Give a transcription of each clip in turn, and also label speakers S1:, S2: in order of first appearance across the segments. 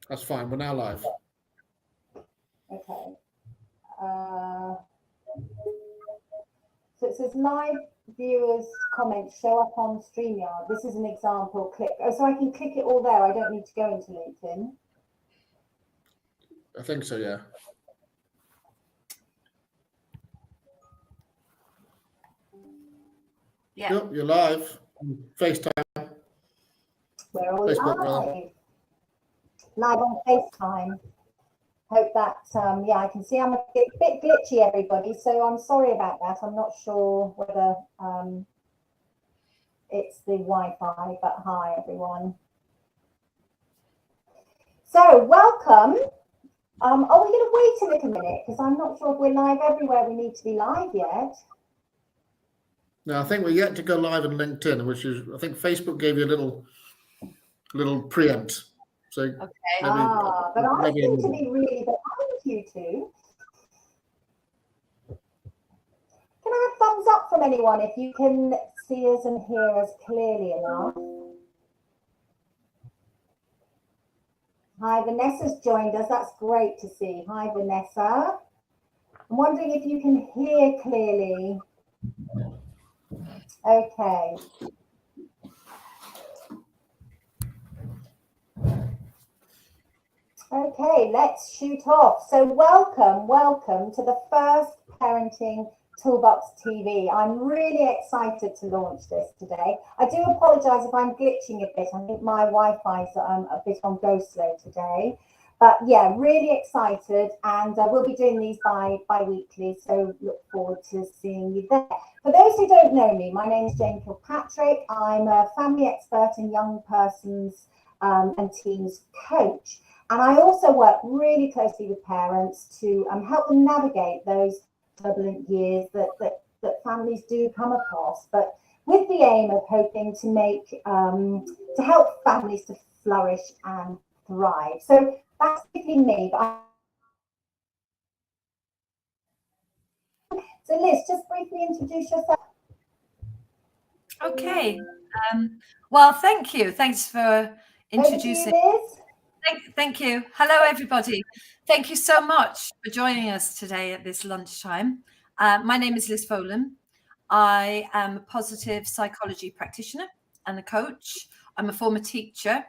S1: That's fine. We're now live.
S2: Okay. So it says live viewers' comments show up on StreamYard. This is an example. Click. Oh, so I can click it all there. I don't need to go into LinkedIn.
S1: I think so, yeah.
S3: Yeah.
S1: Yep, you're live. FaceTime.
S2: We're all
S1: Facebook,
S2: live. Live on FaceTime. Hope that, yeah, I can see I'm a bit glitchy, everybody. So I'm sorry about that. I'm not sure whether it's the Wi-Fi, but hi, everyone. So welcome. Are we going to wait a little minute? Because I'm not sure if we're live everywhere we need to be live yet.
S1: No, I think we're yet to go live on LinkedIn, which is, I think Facebook gave you a little preempt. So
S3: okay.
S2: But I seem to be really behind you two. Can I have thumbs up from anyone if you can see us and hear us clearly enough? Hi, Vanessa's joined us. That's great to see. Hi, Vanessa. I'm wondering if you can hear clearly. Okay. Okay, let's shoot off. So welcome to the first Parenting ToolBox TV. I'm really excited to launch this today. I do apologise if I'm glitching a bit. I think my Wi-Fi is a bit on go slow today. But yeah, really excited, and we'll be doing these bi-weekly, so look forward to seeing you there. For those who don't know me, my name is Jane Kilpatrick. I'm a family expert and young persons and teens coach. And I also work really closely with parents to help them navigate those turbulent years that families do come across, but with the aim of hoping to make, to help families to flourish and thrive. So that's basically me. So Liz, just briefly introduce yourself.
S3: Okay. Well, thank you. Thanks for introducing.
S2: Liz.
S3: Thank you. Hello, everybody. Thank you so much for joining us today at this lunchtime. My name is Liz Folan. I am a positive psychology practitioner and a coach. I'm a former teacher.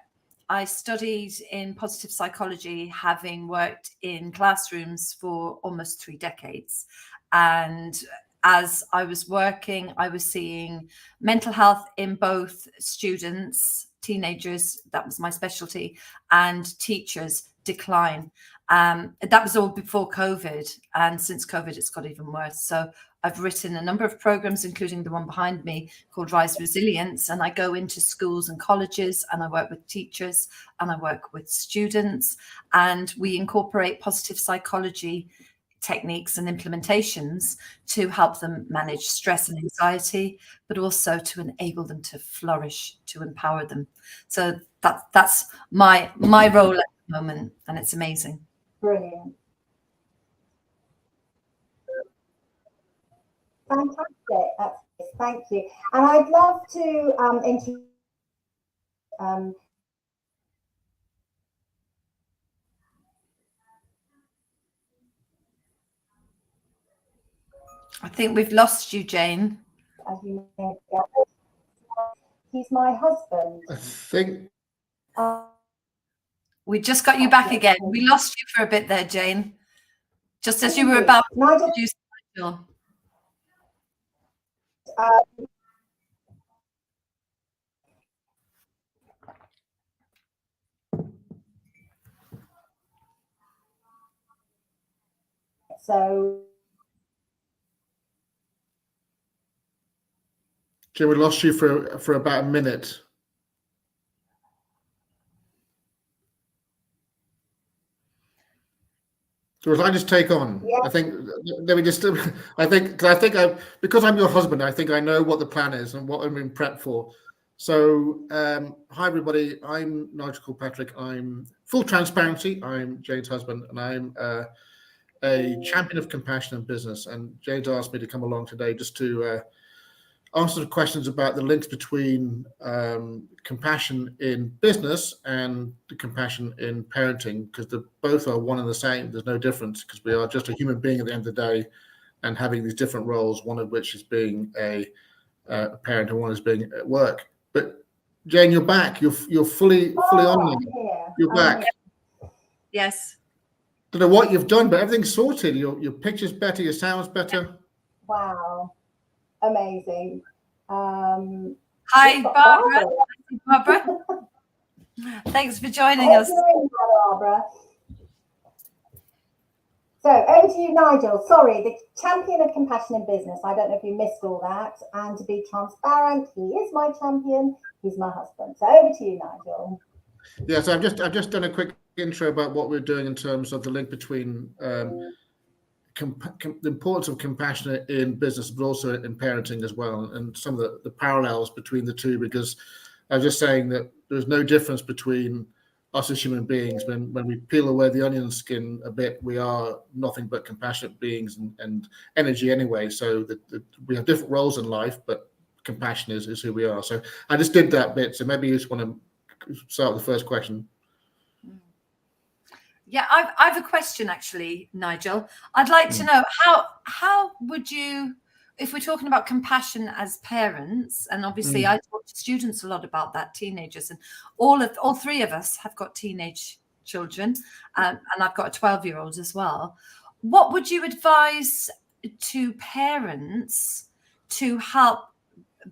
S3: I studied in positive psychology, having worked in classrooms for almost 3 decades. And as I was working, I was seeing mental health in both students, teenagers, that was my specialty, and teachers decline. That was all before COVID. And since COVID, it's got even worse. So I've written a number of programs, including the one behind me called Rise Resilience. And I go into schools and colleges, and I work with teachers, and I work with students. And we incorporate positive psychology techniques and implementations to help them manage stress and anxiety, but also to enable them to flourish, to empower them. So that's my role at the moment, and it's amazing.
S2: Brilliant. Fantastic. Thank you. And I'd love to introduce
S3: I think we've lost you, Jane.
S2: As you know, he's my husband.
S1: I think
S3: we just got you back again. We lost you for a bit there, Jane. Just as you were about to introduce Nigel.
S2: So
S1: we lost you for about a minute. So was I just take on?
S2: Yeah.
S1: I think let me just. Because I'm your husband, I think I know what the plan is and what I'm in prep for. So hi everybody, I'm Nigel Kilpatrick. I'm full transparency. I'm Jane's husband, and I'm a champion of compassion in business. And Jane's asked me to come along today just to answered questions about the links between compassion in business and the compassion in parenting, because they both are one and the same. There's no difference, because we are just a human being at the end of the day, and having these different roles, one of which is being a parent and one is being at work. But Jane, you're back. You're fully on now. You're back.
S3: Yes.
S1: Don't know what you've done, but everything's sorted. Your picture's better. Your sound's better.
S2: Wow. Amazing.
S3: Hi, Barbara. Barbara. Thanks for joining us.
S2: Barbara. So over to you, Nigel. Sorry, the champion of compassion in business. I don't know if you missed all that. And to be transparent, he is my champion. He's my husband. So over to you, Nigel.
S1: Yeah, so I've just done a quick intro about what we're doing in terms of the link between the importance of compassion in business, but also in parenting as well, and some of the parallels between the two, because I was just saying that there's no difference between us as human beings. When we peel away the onion skin a bit, we are nothing but compassionate beings and energy anyway. So we have different roles in life, but compassion is who we are. So I just did that bit. So maybe you just want to start with the first question.
S3: Yeah, I have a question actually, Nigel. I'd like to know how would you, if we're talking about compassion as parents, and obviously I talk to students a lot about that, teenagers, and all three of us have got teenage children, and I've got a 12-year-old as well. What would you advise to parents to help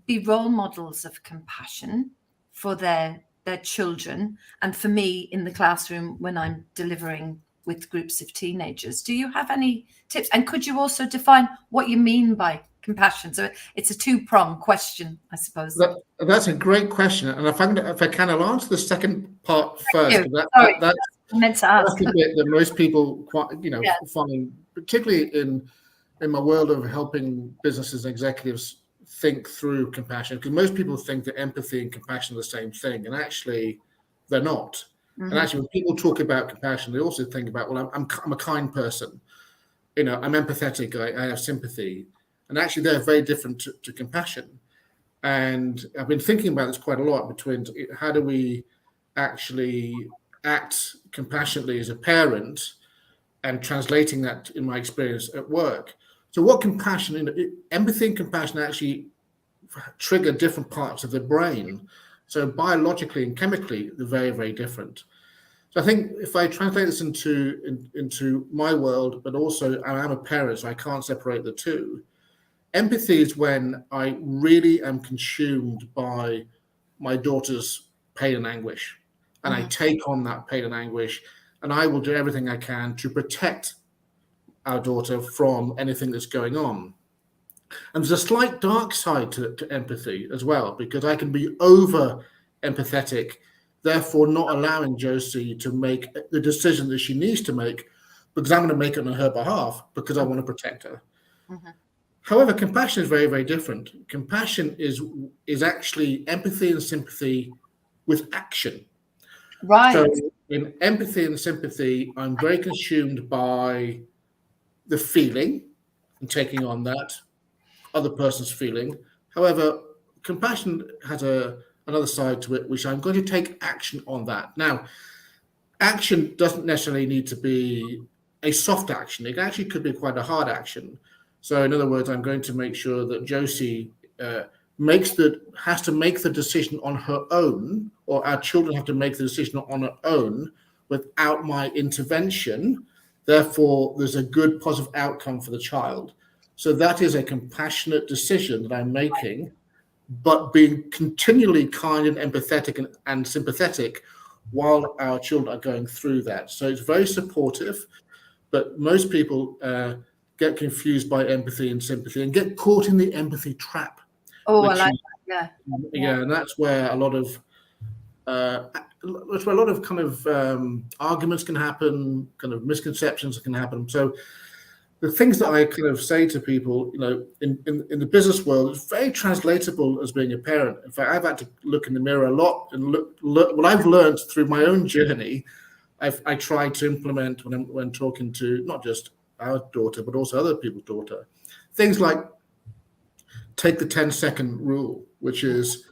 S3: be role models of compassion for their children, and for me in the classroom when I'm delivering with groups of teenagers? Do you have any tips? And could you also define what you mean by compassion? So it's a two-pronged question, I suppose.
S1: That's a great question, and if I can, I'll answer the second part first. That's
S3: meant to ask.
S1: That's the bit that most people find, particularly in my world of helping businesses and executives think through compassion, because most people think that empathy and compassion are the same thing, and actually they're not. And actually, when people talk about compassion, they also think about, well, I'm a kind person, I'm empathetic, I have sympathy, and actually they're very different to compassion. And I've been thinking about this quite a lot, between how do we actually act compassionately as a parent, and translating that in my experience at work. So what empathy and compassion actually trigger different parts of the brain. So biologically and chemically, they're very, very different. So I think if I translate this into my world, but also I am a parent, so I can't separate the two. Empathy is when I really am consumed by my daughter's pain and anguish, and I take on that pain and anguish, and I will do everything I can to protect our daughter from anything that's going on. And there's a slight dark side to empathy as well, because I can be over empathetic, therefore not allowing Josie to make the decision that she needs to make, because I'm going to make it on her behalf, because I want to protect her. However, compassion is very, very different. Compassion is actually empathy and sympathy with action.
S3: Right.
S1: So in empathy and sympathy, I'm very consumed by the feeling and taking on that other person's feeling. However, compassion has another side to it, which I'm going to take action on that. Now, action doesn't necessarily need to be a soft action. It actually could be quite a hard action. So in other words, I'm going to make sure that Josie has to make the decision on her own, or our children have to make the decision on their own without my intervention. Therefore, there's a good positive outcome for the child. So that is a compassionate decision that I'm making, but being continually kind and empathetic and sympathetic while our children are going through that. So it's very supportive, but most people get confused by empathy and sympathy and get caught in the empathy trap.
S3: Oh, I like that.
S1: Yeah, and that's where a lot of kind of arguments can happen, kind of misconceptions can happen. So the things that I kind of say to people, in the business world, it's very translatable as being a parent. In fact, I've had to look in the mirror a lot and look what I've learned through my own journey. I try to implement when talking to not just our daughter, but also other people's daughter. Things like take the 10-second rule, which is,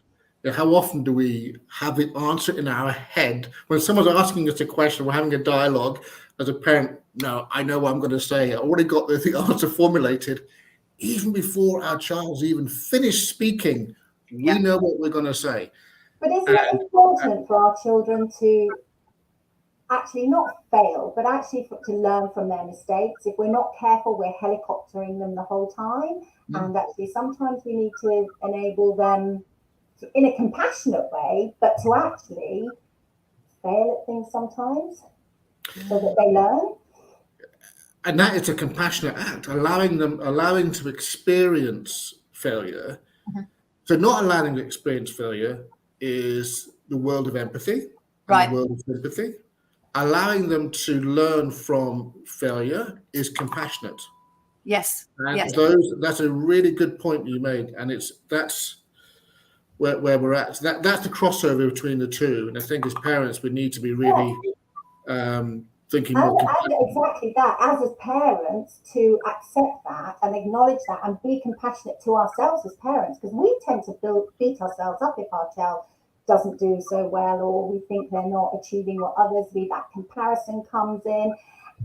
S1: how often do we have the answer in our head when someone's asking us a question, we're having a dialogue as a parent? No, I know what I'm going to say. I already got the answer formulated. Even before our child's even finished speaking, we know what we're going to say.
S2: But isn't it important for our children to actually not fail, but actually to learn from their mistakes? If we're not careful, we're helicoptering them the whole time. And actually, sometimes we need to enable them in a compassionate way, but to actually fail at things sometimes so that they learn.
S1: And that is a compassionate act, allowing to experience failure. So not allowing to experience failure is the world of empathy,
S3: right?
S1: The world of sympathy. Allowing them to learn from failure is compassionate.
S3: Yes.
S1: And
S3: yes.
S1: That's a really good point you made, and that's where we're at. So that's the crossover between the two. And I think as parents, we need to be really thinking more.
S2: And exactly that, as parents, to accept that and acknowledge that and be compassionate to ourselves as parents, because we tend to beat ourselves up if our child doesn't do so well, or we think they're not achieving what others do. That comparison comes in,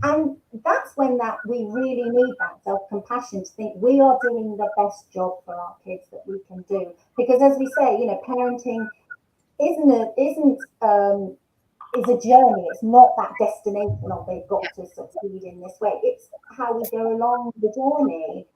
S2: and that's when we really need that self-compassion to think we are doing the best job for our kids that we can do. Because as we say, parenting is a journey. It's not that destination of they've got to succeed in this way. It's how we go along the journey.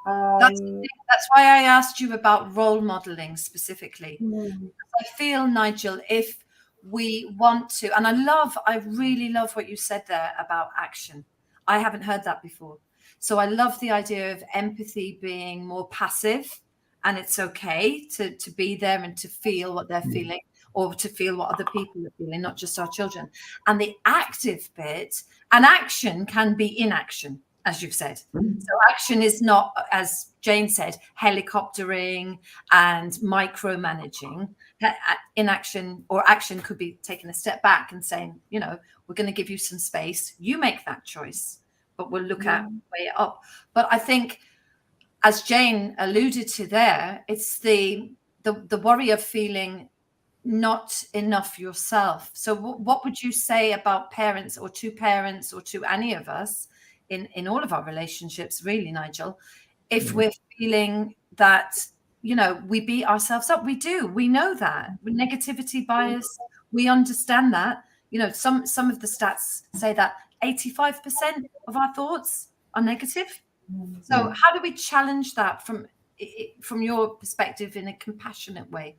S3: That's why I asked you about role modeling specifically. I feel, Nigel, if we want to, and I really love what you said there about action. I haven't heard that before. So I love the idea of empathy being more passive, and it's okay to be there and to feel what they're feeling, or to feel what other people are feeling, not just our children. And the active bit, and action can be inaction, as you've said. So action is not, as Jane said, helicoptering and micromanaging. Inaction or action could be taking a step back and saying, we're going to give you some space. You make that choice, but we'll look at way it up. But I think, as Jane alluded to there, it's the worry of feeling not enough yourself. So what would you say about parents, or to any of us in all of our relationships, really, Nigel, if we're feeling that, we beat ourselves up? We do. We know that. With negativity bias, we understand that. Some of the stats say that 85% of our thoughts are negative. So how do we challenge that from your perspective in a compassionate way?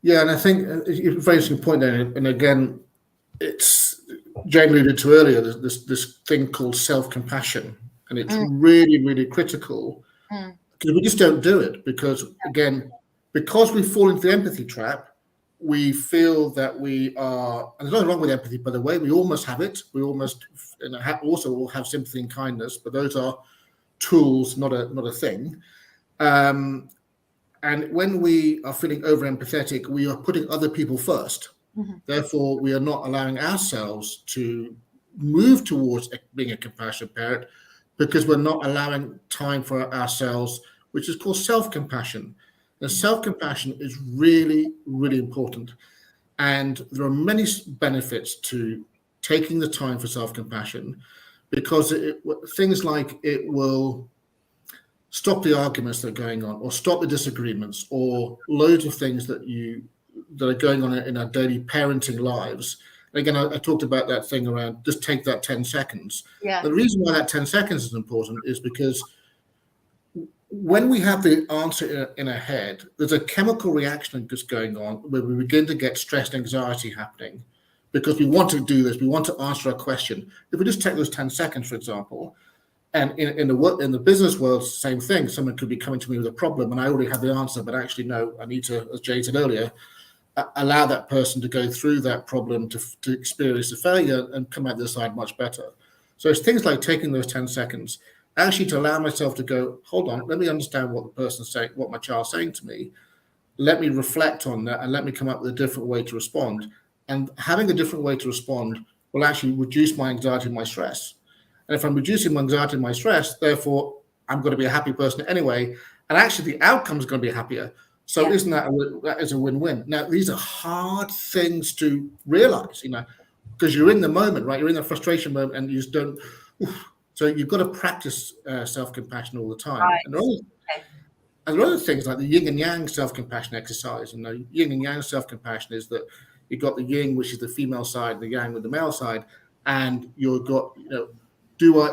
S1: Yeah, and I think you're raising a point there, and again, it's Jane alluded to earlier, this thing called self-compassion, and it's really, really critical, because we just don't do it, because we fall into the empathy trap. We feel that we are, and there's nothing wrong with empathy, by the way. We almost have it. We almost also all have sympathy and kindness, but those are tools, not a thing. And when we are feeling over empathetic, we are putting other people first. Therefore, we are not allowing ourselves to move towards being a compassionate parent, because we're not allowing time for ourselves, which is called self-compassion. And self-compassion is really, really important. And there are many benefits to taking the time for self-compassion, because things like it will stop the arguments that are going on, or stop the disagreements, or loads of things that are going on in our daily parenting lives. And again, I talked about that thing around just take that 10 seconds.
S3: Yeah.
S1: The reason why that 10 seconds is important is because when we have the answer in our head, there's a chemical reaction that's going on where we begin to get stress and anxiety happening, because we want to do this, we want to answer a question. If we just take those 10 seconds, for example, and in the business world, same thing. Someone could be coming to me with a problem, and I already have the answer, but actually, no, I need to, as Jay said earlier, allow that person to go through that problem to experience the failure and come out the side much better. So it's things like taking those 10 seconds, actually to allow myself to go, hold on, let me understand what the person's saying, what my child's saying to me. Let me reflect on that, and let me come up with a different way to respond. And having a different way to respond will actually reduce my anxiety and my stress. And if I'm reducing my anxiety and my stress, therefore, I'm going to be a happy person anyway. and actually the outcome is going to be happier. So
S3: Yeah.
S1: isn't that is a win-win? Now, these are hard things to realize, because you're in the moment, right? You're in the frustration moment, and you just don't. So you've got to practice self-compassion all the time.
S3: Right.
S1: And there are other things like the yin and yang self-compassion exercise. And the yin and yang self-compassion is that you've got the yin, which is the female side, the yang with the male side, and you've got,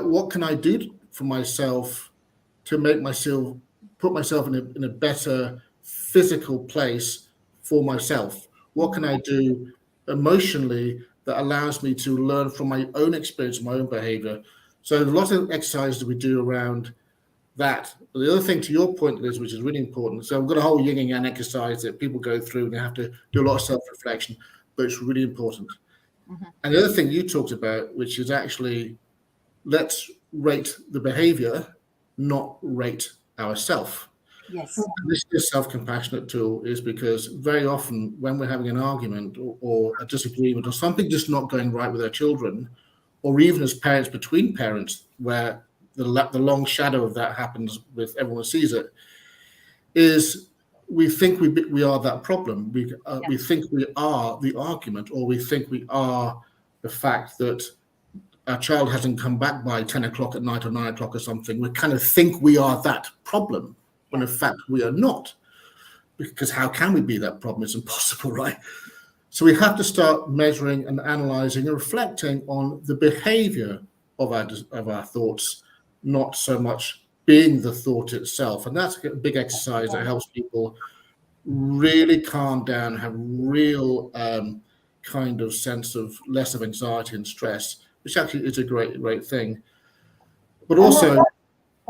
S1: what can I do for myself to make myself, put myself in a better physical place for myself? What can I do emotionally that allows me to learn from my own experience, my own behavior? So a lot of exercises we do around that. But the other thing, to your point, Liz, which is really important, so I've got a whole yin and yang exercise that people go through, and they have to do a lot of self-reflection, but it's really important.
S3: Mm-hmm.
S1: And the other thing you talked about, which is actually, let's rate the behavior, not rate ourselves.
S3: Yes.
S1: And this is a self-compassionate tool, is because very often when we're having an argument or a disagreement or something just not going right with our children, or even as parents between parents, where the long shadow of that happens with everyone sees it, is we think we are that problem. We think we are the argument, or we think we are the fact that our child hasn't come back by 10 o'clock at night or 9 o'clock or something. We kind of think we are that problem, when in fact we are not. Because how can we be that problem? It's impossible, right? So we have to start measuring and analyzing and reflecting on the behavior of our thoughts, not so much being the thought itself. And that's a big exercise that helps people really calm down, have real kind of sense of less of anxiety and stress, which actually is a great thing. But also,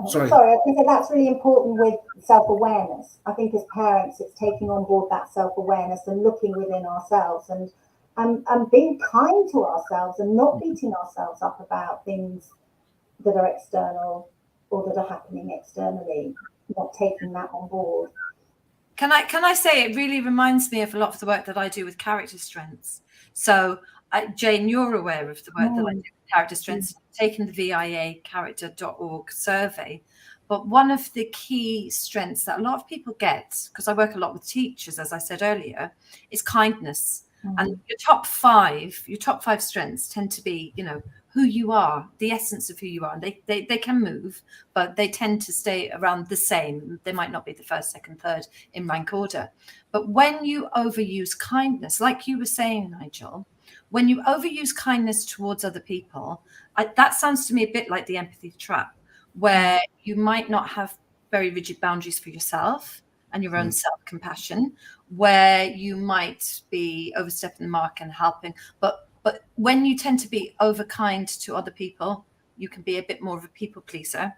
S1: sorry,
S2: I think that's really important with self-awareness. I think as parents, it's taking on board that self-awareness and looking within ourselves and being kind to ourselves and not beating ourselves up about things that are external or that are happening externally, not taking that on board.
S3: Can I say it really reminds me of a lot of the work that I do with character strengths. So Jane, you're aware of the work that I do with character strengths. I've taken the VIA character.org survey. But one of the key strengths that a lot of people get, because I work a lot with teachers, as I said earlier, is kindness. And your top five strengths tend to be, who you are, the essence of who you are. And they can move, but they tend to stay around the same. They might not be the first, second, third in rank order. But when you overuse kindness, like you were saying, Nigel, when you overuse kindness towards other people, that sounds to me a bit like the empathy trap, where you might not have very rigid boundaries for yourself and your own self-compassion, where you might be overstepping the mark and helping. But when you tend to be overkind to other people, you can be a bit more of a people pleaser,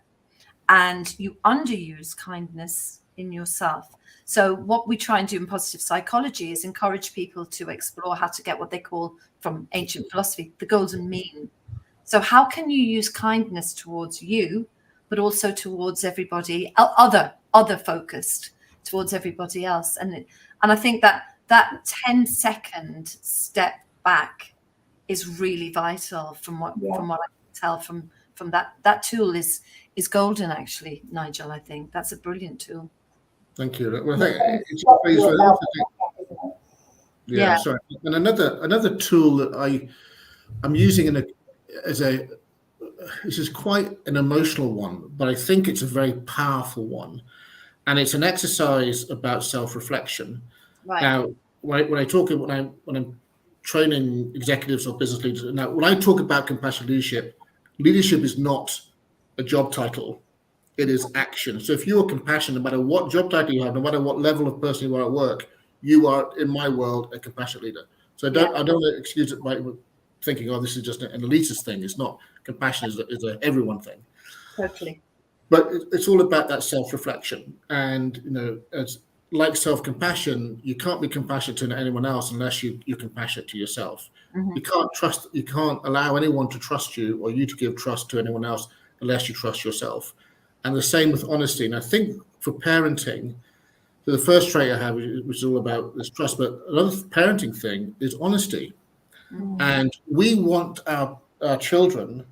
S3: and you underuse kindness in yourself. So what we try and do in positive psychology is encourage people to explore how to get what they call, from ancient philosophy, the golden mean. So how can you use kindness towards you, but also towards everybody, other focused towards everybody else? And I think that 10-second step back is really vital from what I can tell from that tool is golden, actually, Nigel. I think that's a brilliant tool.
S1: Thank you. Well, I think it's sorry. And another tool that I'm using this is quite an emotional one, but I think it's a very powerful one, and it's an exercise about self-reflection.
S3: Right.
S1: Now, when I'm training executives or business leaders, now when I talk about compassionate leadership is not a job title. It is action. So if you are compassionate, no matter what job title you have, no matter what level of person you are at work, you are, in my world, a compassionate leader. So I don't want to excuse it by thinking, oh, this is just an elitist thing. It's not. Compassion is a everyone thing.
S3: Totally.
S1: But it's all about that self-reflection. And, as like self-compassion, you can't be compassionate to anyone else unless you're compassionate to yourself. Mm-hmm. You can't allow anyone to trust you, or you to give trust to anyone else, unless you trust yourself. And the same with honesty. And I think for parenting, so the first trait I have, which is all about this trust, but another parenting thing is honesty. Mm. And we want our children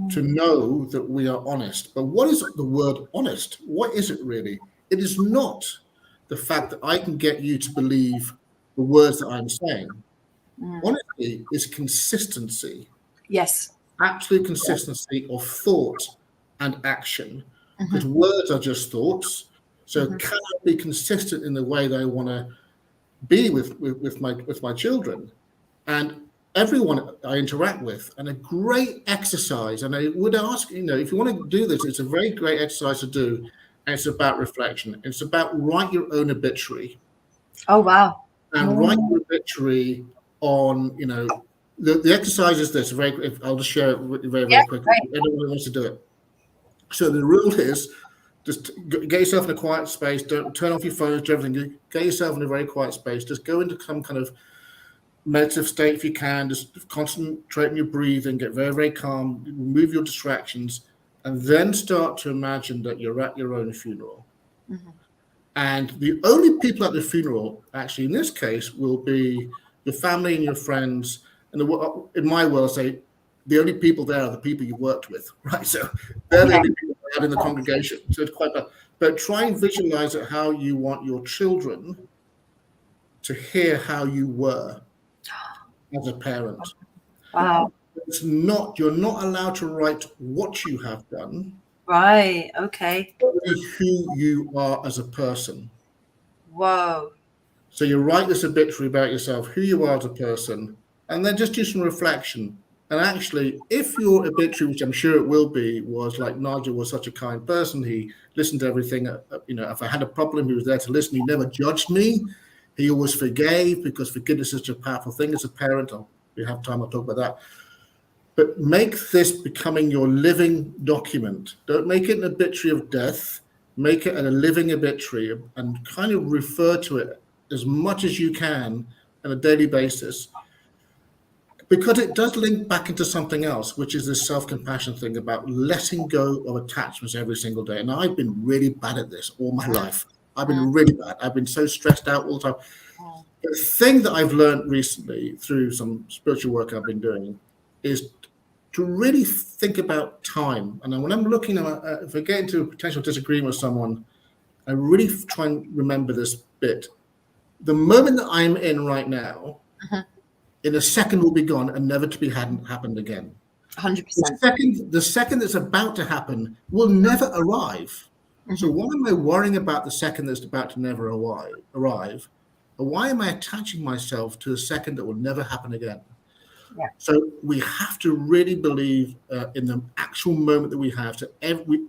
S1: to know that we are honest. But what is the word honest? What is it really? it is not the fact that I can get you to believe the words that I'm saying. Honestly, it's consistency.
S3: Yes.
S1: Absolute consistency of thought and action. Because words are just thoughts. So can I be consistent in the way that I want to be with my children and everyone I interact with? And a great exercise, and I would ask, if you want to do this, it's a very great exercise to do. And it's about reflection. It's about write your own obituary.
S3: Oh, wow.
S1: And write your obituary on, the exercise is this. I'll just share it very, very quickly.
S3: Right.
S1: Everyone wants to do it. So the rule is just get yourself in a quiet space. Don't turn off your phones, do everything. Get yourself in a very quiet space. Just go into some kind of meditative state if you can. Just concentrate on your breathing. Get very, very calm. Remove your distractions. And then start to imagine that you're at your own funeral. And the only people at the funeral, actually, in this case, will be your family and your friends. And in my world, say the only people there are the people you worked with, right? So they're the only people out in the congregation. So it's quite bad. But try and visualize it how you want your children to hear how you were as a parent.
S3: Wow.
S1: You're not allowed to write what you have done.
S3: Right. Okay.
S1: Only who you are as a person.
S3: Whoa.
S1: So you write this obituary about yourself, who you are as a person, and then just do some reflection. And actually, if your obituary, which I'm sure it will be, was like Nigel was such a kind person, he listened to everything. If I had a problem, he was there to listen. He never judged me. He always forgave, because forgiveness is such a powerful thing as a parent. If we have time, I'll talk about that. But make this becoming your living document. Don't make it an obituary of death. Make it a living obituary and kind of refer to it as much as you can on a daily basis, because it does link back into something else, which is this self-compassion thing about letting go of attachments every single day. And I've been really bad at this all my life. I've been really bad. I've been so stressed out all the time. The thing that I've learned recently through some spiritual work I've been doing is to really think about time. And when I'm looking at, if I get into a potential disagreement with someone, I really try and remember this bit. The moment that I'm in right now, in a second will be gone and never to be happened again.
S3: 100%.
S1: The second that's about to happen will never arrive. So why am I worrying about the second that's about to never arrive? Or why am I attaching myself to a second that will never happen again?
S3: Yeah.
S1: So we have to really believe in the actual moment that we have. So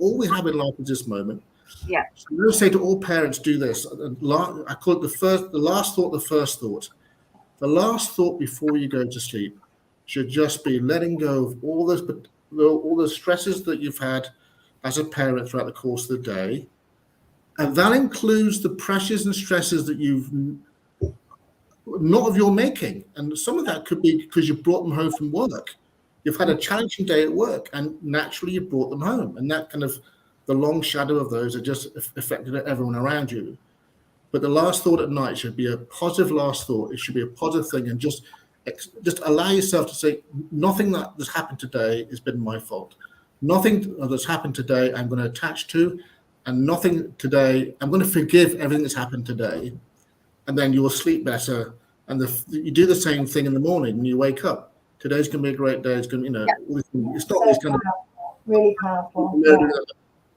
S1: all we have in life is this moment.
S3: Yeah.
S1: So I'm going to say to all parents, do this. I call it the last thought, the first thought. The last thought before you go to sleep should just be letting go of all those stresses that you've had as a parent throughout the course of the day. And that includes the pressures and stresses that you've not of your making. And some of that could be because you brought them home from work. You've had a challenging day at work and naturally you brought them home. And that kind of the long shadow of those are just affected everyone around you. But the last thought at night should be a positive last thought. It should be a positive thing, and just allow yourself to say, nothing that's happened today has been my fault. Nothing that's happened today I'm going to attach to, and nothing today, I'm going to forgive everything that's happened today. And then you will sleep better. And you do the same thing in the morning when you wake up. Today's going to be a great day. It's going to, it's not this kind of
S2: really powerful.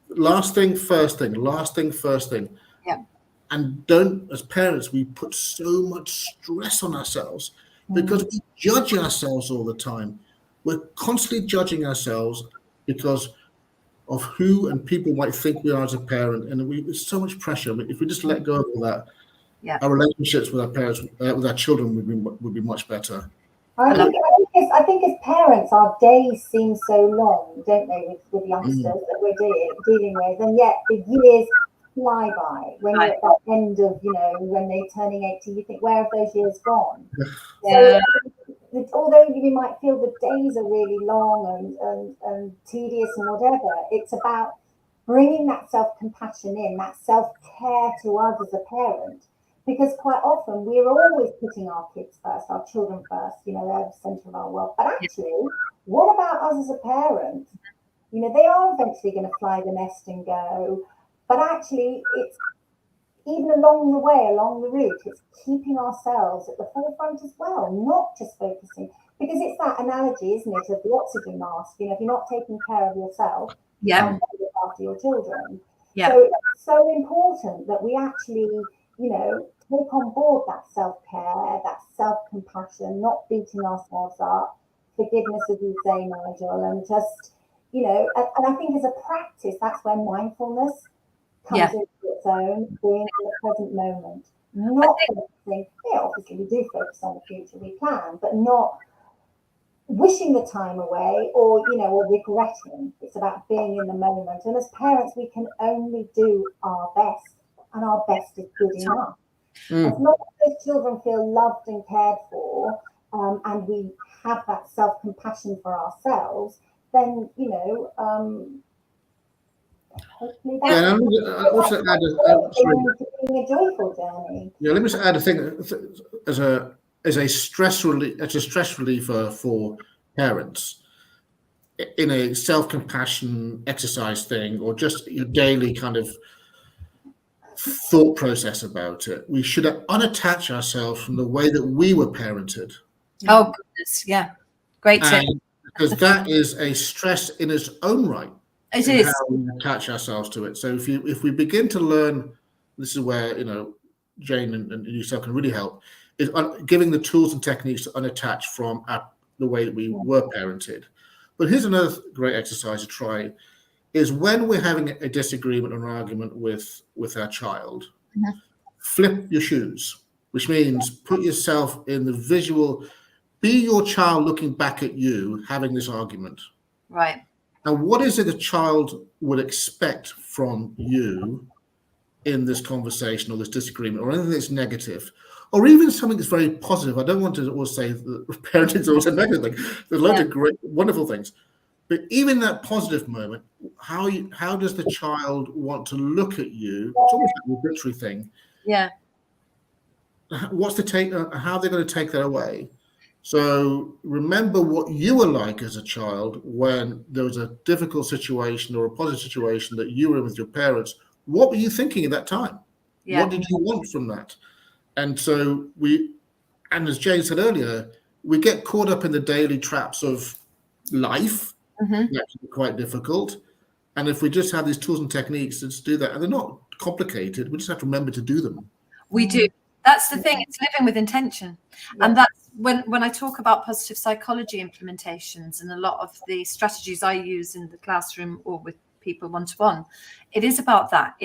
S1: Last thing, first thing. Last thing, first thing.
S3: Yeah.
S1: And don't, as parents, we put so much stress on ourselves because we judge ourselves all the time. We're constantly judging ourselves because of who and people might think we are as a parent. And there's so much pressure. If we just let go of all that, our relationships with our parents, with our children would be much better.
S2: I think as parents, our days seem so long, don't they, with youngsters that we're dealing with, and yet the years fly by. When you're at that end of, when they're turning 80, you think, where have those years gone? So, although you might feel the days are really long and tedious and whatever, it's about bringing that self-compassion in, that self-care to us as a parent. Because quite often we're always putting our kids first, our children first, they're the center of our world. But actually, what about us as a parent? They are eventually going to fly the nest and go. But actually, it's even along the way, along the route, it's keeping ourselves at the forefront as well, not just focusing. Because it's that analogy, isn't it, of the oxygen mask. You know, if you're not taking care of yourself,
S3: Yeah.
S2: how can you look after your children?
S3: Yeah.
S2: So it's so important that we actually, you know, take on board that self-care, that self-compassion, not beating ourselves up, forgiveness, as you say, Nigel, and just, you know, and I think as a practice, that's where mindfulness comes into its own, being in the present moment, not focusing. Yeah, obviously we do focus on the future, we plan, but not wishing the time away or, you know, or regretting. It's about being in the moment. And as parents, we can only do our best, and our best is good enough. As long as those children feel loved and cared for, and we have that self-compassion for ourselves, then, you know, hopefully that's being a joyful journey.
S1: Yeah, let me just add a thing as a stress reliever for parents in a self-compassion exercise thing, or just your daily kind of thought process about it. We should unattach ourselves from the way that we were parented.
S3: Oh goodness, yeah, great tip.
S1: Because that is a stress in its own right.
S3: It is
S1: how we attach ourselves to it. So if we begin to learn, this is where, you know, Jane and yourself can really help, is giving the tools and techniques to unattach from the way that we were parented. But here's another great exercise to try, is when we're having a disagreement or an argument with our child, flip your shoes, which means put yourself in the visual, be your child looking back at you having this argument.
S3: Right.
S1: And what is it a child would expect from you in this conversation or this disagreement, or anything that's negative, or even something that's very positive? I don't want to always say that parenting is always a negative thing. There's loads of great, wonderful things. But even that positive moment, how does the child want to look at you? It's almost like an arbitrary thing.
S3: Yeah.
S1: What's the take? How they're going to take that away? So remember what you were like as a child when there was a difficult situation or a positive situation that you were in with your parents. What were you thinking at that time? Yeah. What did you want from that? And so and as Jane said earlier, we get caught up in the daily traps of life. That can be quite difficult. And if we just have these tools and techniques to do that, and they're not complicated, we just have to remember to do them.
S3: We do. That's the thing. It's living with intention. Yeah. And that's when I talk about positive psychology implementations and a lot of the strategies I use in the classroom or with people one-to-one, it is about that.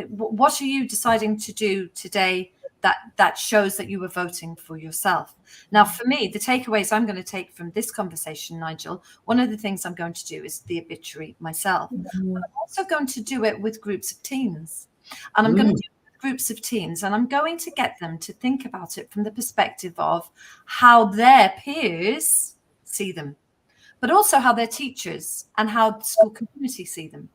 S3: What are you deciding to do today that shows that you were voting for yourself? Now, for me, the takeaways I'm going to take from this conversation, Nigel, one of the things I'm going to do is the obituary myself. I'm also going to do it with groups of teens. And I'm going to do groups of teens, and I'm going to get them to think about it from the perspective of how their peers see them, but also how their teachers and how the school community see them.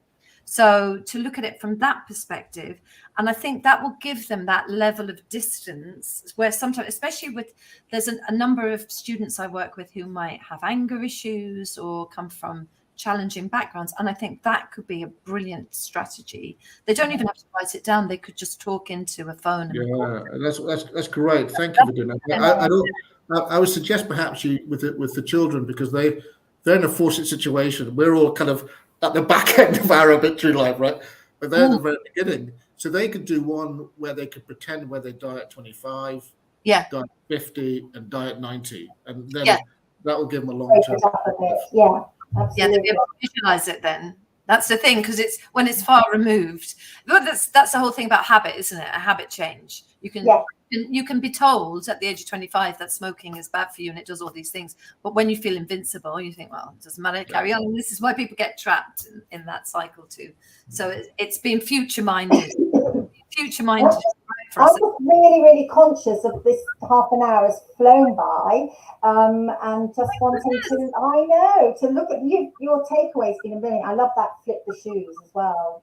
S3: So to look at it from that perspective, and I think that will give them that level of distance where sometimes, especially there's a number of students I work with who might have anger issues or come from challenging backgrounds, and I think that could be a brilliant strategy. They don't even have to write it down; they could just talk into a phone.
S1: That's great. Thank you for doing that. I would suggest perhaps you with the children, because they're in a fortunate situation. We're all kind of at the back end of our obituary life, right? But they're at the very beginning, so they could do one where they could pretend where they die at 25, die at 50, and die at 90, and then that will give them a long term.
S2: Absolutely.
S3: Yeah, they'll be able to visualize it then. That's the thing, because it's when it's far removed. But that's the whole thing about habit, isn't it? A habit change. You can be told at the age of 25 that smoking is bad for you and it does all these things. But when you feel invincible, you think, well, it doesn't matter, carry on. And this is why people get trapped in that cycle too. So it's being future-minded. Future-minded.
S2: I was really, really conscious of this half an hour has flown by, and just wanting to look at your takeaways been brilliant. I love that flip the shoes as well.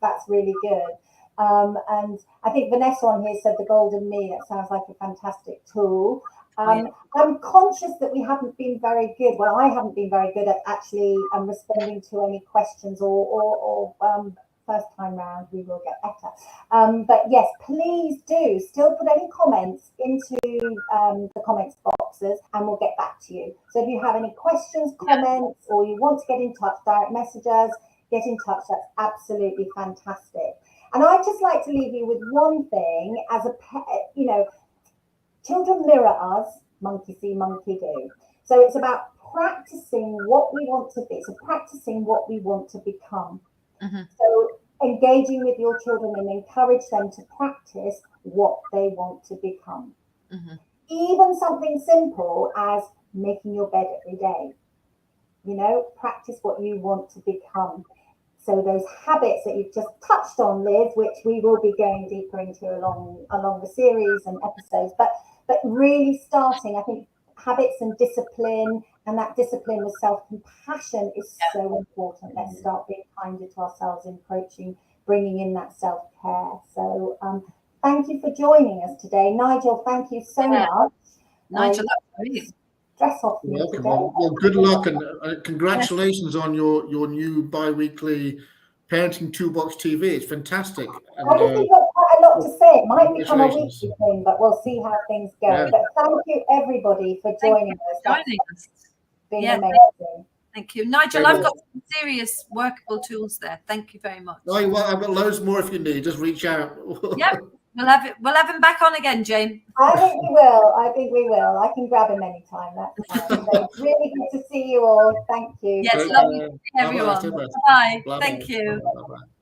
S2: That's really good. And I think Vanessa on here said the golden me. That sounds like a fantastic tool. I'm conscious that we haven't been very good. Well, I haven't been very good at actually responding to any questions or first time round we will get better. But yes, please do still put any comments into the comments boxes and we'll get back to you. So if you have any questions, comments, or you want to get in touch, direct message us, get in touch. That's absolutely fantastic. And I'd just like to leave you with one thing. As a you know, children mirror us, monkey see, monkey do. So it's about practicing what we want to be. So practicing what we want to become. So engaging with your children and encourage them to practice what they want to become. Even something simple as making your bed every day. You know, practice what you want to become. So those habits that you've just touched on, Liz, which we will be going deeper into along the series and episodes, but really starting, I think habits and discipline, and that discipline with self-compassion is so important. Let's start being kinder to ourselves in approaching, bringing in that self-care. So thank you for joining us today. Nigel, thank you so much.
S3: Nigel, that's great.
S2: Stress off me
S1: Welcome.
S2: today.
S1: Well, good luck and congratulations on your new bi-weekly Parenting Toolbox TV. It's fantastic. And,
S2: I think we've got quite a lot to say. It might become a weekly thing, but we'll see how things go.
S1: Yeah.
S2: But thank you, everybody, for joining us.
S3: It's
S2: been amazing.
S3: Thank you. Nigel, I've got some serious workable tools there. Thank you very much.
S1: Oh, well, I've got loads more if you need. Just reach out.
S3: Yep. We'll have him back on again, Jane.
S2: I think we will. I can grab him anytime. That's fine. So really good to see you all. Thank you.
S3: Yes, lovely to see everyone. Bye. Thank you.
S1: Bye-bye.